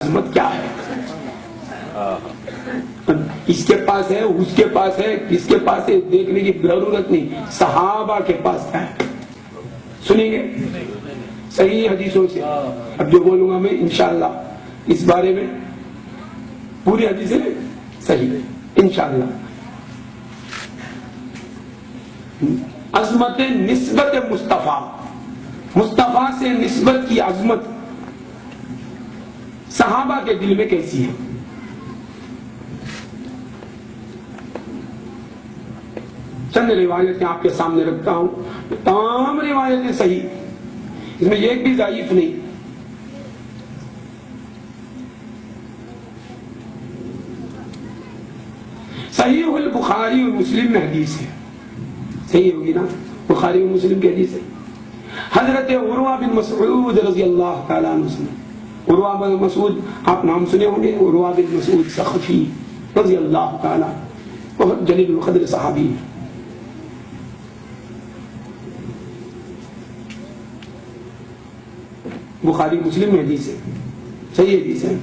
عظمت کیا ہے؟ اس کے پاس ہے، اس کے پاس ہے، کس کے پاس ہے دیکھنے کی ضرورت نہیں، صحابہ کے پاس کیا ہے سنیں گے صحیح حدیثوں سے۔ اب جو بولوں گا میں انشاءاللہ اس بارے میں پوری حدیث ہے صحیح انشاءاللہ۔ عظمت نسبت مصطفیٰ، مصطفیٰ سے نسبت کی عظمت صحابہ کے دل میں کیسی ہے؟ چند روایتیں آپ کے سامنے رکھتا ہوں، تمام روایتیں صحیح، اس میں ایک بھی ضعیف نہیں۔ صحیح البخاری و مسلم میں حدیث ہے، صحیح ہوگی نا، بخاری و مسلم کی حدیث ہے۔ حضرت عروہ بن مسعود رضی اللہ تعالیٰ عنہ سے، عروہ بن مسعود آپ نام سنے ہوں گے، عروہ بن مسعود ثقفی رضی اللہ تعالیٰ، بہت جلیل القدر صحابی ہے۔ بخاری مسلم میں حدیث ہے، صحیح حدیث ہے۔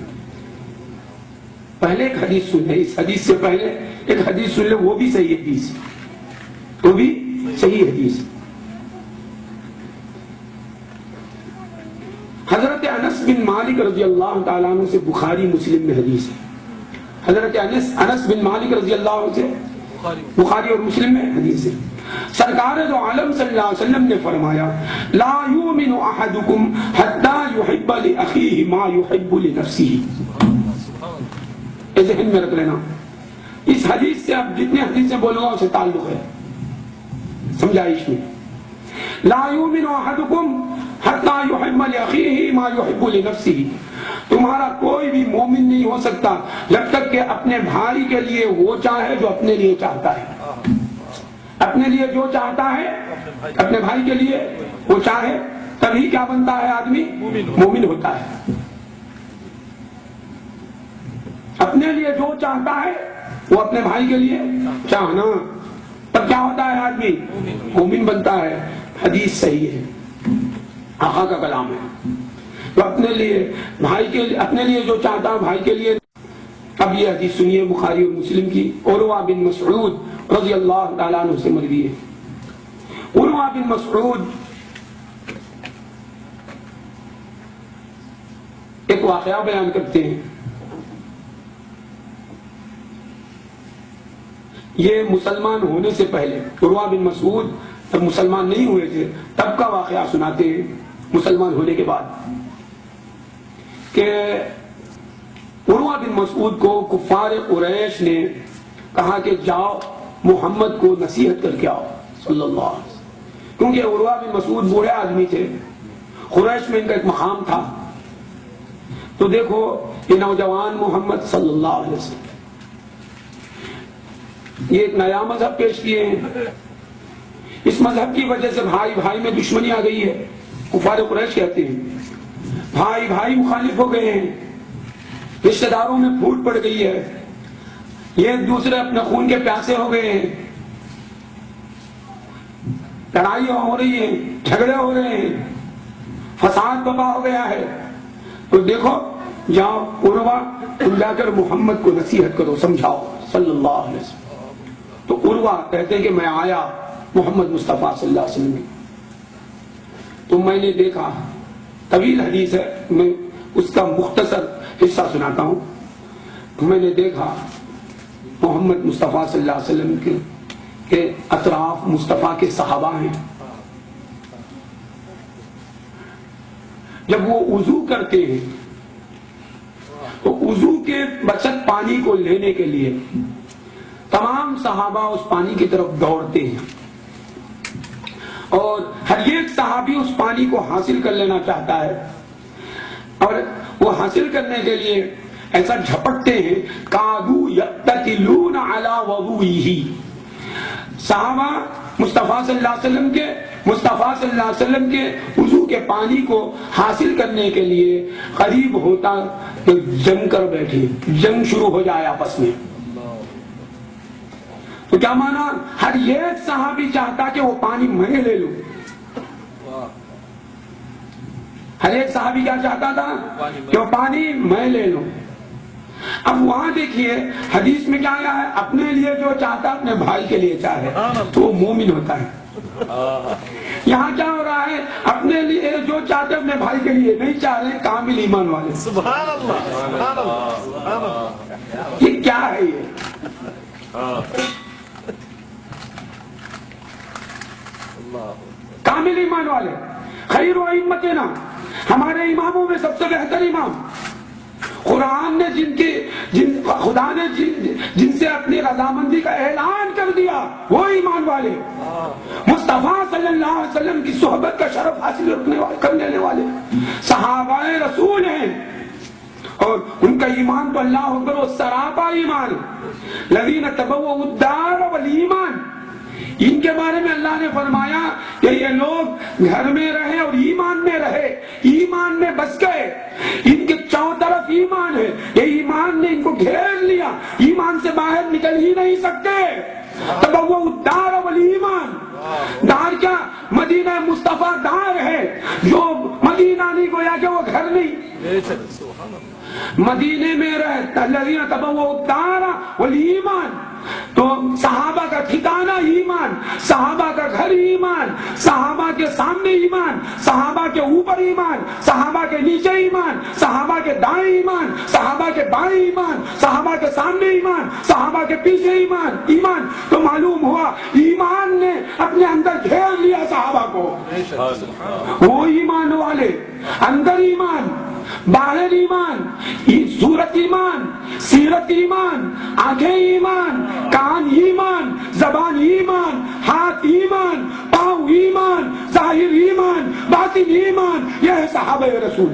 پہلے ایک حدیث سن لیں، اس حدیث سے پہلے ایک حدیث سن لیں، وہ بھی صحیح حدیث، وہ بھی صحیح حدیث۔ حضرت انس بن مالک رضی اللہ تعالیٰ عنہ سے بخاری مسلم میں حدیث ہے۔ حضرت انس بن مالک رضی اللہ عنہ سے بخاری اور مسلم میں حدیث ہے۔ سرکار دو عالم صلی اللہ علیہ وسلم نے فرمایا لا یؤمن احدکم حتی یحب لاخیہ ما یحب لنفسہ۔ ذہن میں رکھ لینا، اس حدیث سے اب جتنے حدیثیں بولوں گا اسے تعلق ہے، سمجھائش میں۔ لا یؤمن احدکم حتی یحب لاخیہ ما یحب لنفسہ، تمہارا کوئی بھی مومن نہیں ہو سکتا جب تک کہ اپنے بھائی کے لیے وہ چاہے جو اپنے لیے چاہتا ہے۔ اپنے لیے جو چاہتا ہے اپنے بھائی کے لیے وہ چاہے، تبھی کیا بنتا ہے آدمی؟ مومن ہوتا ہے۔ اپنے لیے جو چاہتا ہے وہ اپنے بھائی کے لیے چاہنا، تب کیا ہوتا ہے آدمی؟ مومن بنتا ہے۔ حدیث صحیح ہے، آقا کا کلام ہے۔ تو اپنے لیے بھائی کے لیے، اپنے لیے جو چاہتا ہے بھائی کے لیے۔ اب یہ حدیث سنیے بخاری اور مسلم کی، عروہ بن مسعود رضی اللہ تعالیٰ عنہ سے مروی ہے۔ عروہ بن مسعود ایک واقعہ بیان کرتے ہیں، یہ مسلمان ہونے سے پہلے، عروہ بن مسعود جب مسلمان نہیں ہوئے تھے تب کا واقعہ سناتے ہیں، مسلمان ہونے کے بعد، کہ عروہ بن مسعود کو کفار قریش نے کہا کہ جاؤ محمد کو نصیحت کر کے آؤ صلی اللہ علیہ وسلم، کیونکہ عروہ بن مسعود بوڑھے آدمی تھے، قریش میں ان کا ایک مقام تھا۔ تو دیکھو یہ نوجوان محمد صلی اللہ علیہ وسلم یہ ایک نیا مذہب پیش کیے ہیں، اس مذہب کی وجہ سے بھائی بھائی میں دشمنی آ گئی ہے، کفار قریش کہتے ہیں، بھائی بھائی مخالف ہو گئے ہیں، رشتہ داروں میں پھوٹ پڑ گئی ہے، یہ ایک دوسرے اپنے خون کے پیاسے ہو گئے ہیں، لڑائیاں ہو رہی ہیں، جھگڑے ہو رہے ہیں، فساد برپا ہو گیا ہے۔ تو دیکھو جاؤ عروہ تم جا کر محمد کو نصیحت کرو، سمجھاؤ صلی اللہ علیہ وسلم۔ تو عروہ کہتے ہیں کہ میں آیا محمد مصطفیٰ صلی اللہ علیہ وسلم میں، تو میں نے دیکھا، طویل حدیث ہے، میں اس کا مختصر حصہ سناتا ہوں۔ میں نے دیکھا محمد مصطفیٰ صلی اللہ علیہ وسلم کے اطراف مصطفیٰ کے صحابہ ہیں، جب وہ وضو کرتے ہیں تو وضو کے بچت پانی کو لینے کے لیے تمام صحابہ اس پانی کی طرف دوڑتے ہیں، اور ہر ایک صحابی اس پانی کو حاصل کر لینا چاہتا ہے، اور وہ حاصل کرنے کے لیے ایسا جھپٹتے ہیں کادو یتکلون علی وضوئہ، صحابہ مصطفیٰ صلی اللہ علیہ وسلم کے وضو کے پانی کو حاصل کرنے کے لیے قریب ہوتا کہ جنگ کر بیٹھے، جنگ شروع ہو جائے آپس میں۔ تو کیا مانا؟ ہر ایک صحابی چاہتا کہ وہ پانی میں لے لوں، ہر ایک صحابی کیا چاہتا تھا کہ وہ پانی میں لے لوں. اب وہاں دیکھیے حدیث میں کیا آیا ہے, اپنے لیے جو چاہتا اپنے بھائی کے لیے چاہے تو وہ مومن ہوتا ہے. یہاں کیا ہو رہا ہے, اپنے لیے جو چاہتے اپنے بھائی کے لیے نہیں چاہ رہے, کامل ایمان والے. سبحان اللہ, سبحان اللہ, سبحان اللہ. یہ کیا ہے یہ کامل ایمان والے. خیر و ائمتنا, ہمارے اماموں میں سب سے بہتر امام, قرآن نے خدا نے جن سے اپنی رضامندی کا اعلان کر دیا, وہ ایمان والے, مصطفیٰ صلی اللہ علیہ وسلم کی صحبت کا شرف حاصل کرنے والے صحابہ رسول ہیں, اور ان کا ایمان تو اللہ اکبر و سراپا ایمان. الذین تبوؤا الدار والایمان, ان کے بارے میں اللہ نے فرمایا کہ یہ لوگ گھر میں رہے اور ایمان میں رہے, ایمان میں بس گئے, ان کے چاروں طرف ایمان ہے, یہ ایمان نے ان کو گھیر لیا, ایمان سے باہر نکل ہی نہیں سکتے. تبوؤا الدار والایمان, دار کیا, مدینہ مصطفیٰ دار ہے, جو مدینہ نہیں گویا کہ وہ گھر نہیں, مدینے میں رہتا. الذین تبوؤا الدار والایمان, تو صحابہ کا ٹھکانہ ایمان, صحابہ کا گھر ایمان, صحابہ کے سامنے ایمان, صحابہ کے اوپر ایمان, صحابہ کے نیچے ایمان, صحابہ کے دائیں ایمان, صحابہ کے بائیں ایمان, صحابہ کے سامنے ایمان, صحابہ کے پیچھے ایمان. ایمان تو معلوم ہوا ایمان نے اپنے اندر گھیر لیا صحابہ کو. وہ ایمان والے, اندر ایمان, باہر ایمان, صورت ایمان, سیرت ایمان, آنکھیں ایمان, کان ایمان, زبان ایمان, ہاتھ ایمان, پاؤں ایمان, ظاہر ایمان, باطن ایمان. یہ ہے صحابہ رسول.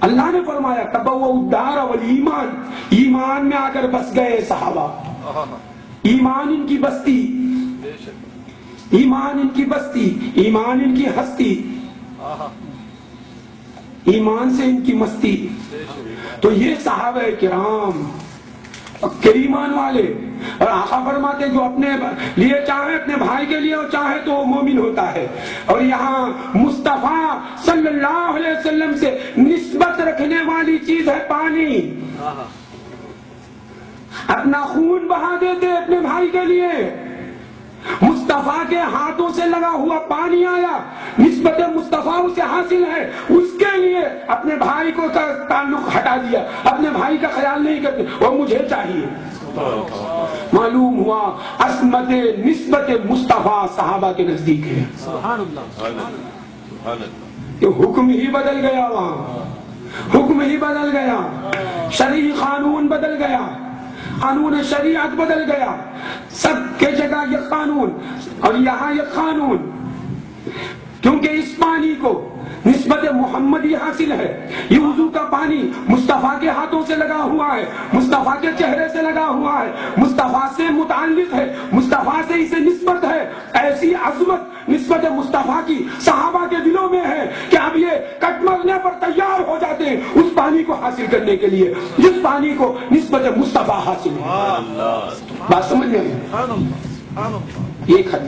اللہ نے فرمایا تبوؤا الدار والایمان, ایمان میں آ کر بس گئے صحابہ. ایمان ان کی بستی, ایمان ان کی بستی, ایمان ان کی ہستی, ایمان سے ان کی مستی. تو یہ صحابہ کرام کے ایمان والے, اور آقا فرماتے جو اپنے لیے چاہے اپنے بھائی کے لیے اور چاہے تو وہ مومن ہوتا ہے. اور یہاں مصطفیٰ صلی اللہ علیہ وسلم سے نسبت رکھنے والی چیز ہے پانی. اپنا خون بہا دیتے اپنے بھائی کے لیے, مصطفیٰ کے ہاتھوں سے لگا ہوا پانی آیا, نسبت مصطفیٰ سے حاصل ہے, اس کے لیے اپنے بھائی کو تعلق ہٹا دیا, اپنے بھائی کا خیال نہیں کرتے, وہ مجھے چاہیے. معلوم ہوا عصمت نسبت مصطفیٰ صحابہ کے نزدیک ہے. کہ حکم ہی بدل گیا, وہاں حکم ہی بدل گیا, شرعی قانون بدل گیا, قانون شریعت بدل گیا, سب کے جگہ یہ قانون اور یہاں یہ قانون, کیونکہ اس پانی کو نسبت محمدی حاصل ہے. یہ وضو کا پانی مصطفیٰ کے ہاتھوں سے لگا ہوا ہے, مصطفیٰ کے چہرے سے لگا ہوا ہے, مصطفیٰ سے متعلق ہے, مصطفیٰ سے اسے نسبت ہے. ایسی عظمت نسبت مصطفیٰ کی صحابہ کے دلوں میں ہے کہ اب یہ کٹ مرنے پر تیار ہو جاتے ہیں اس پانی کو حاصل کرنے کے لیے جس پانی کو نسبت مصطفیٰ حاصل ہے. بات سمجھ میں آئی؟ ایک حدیث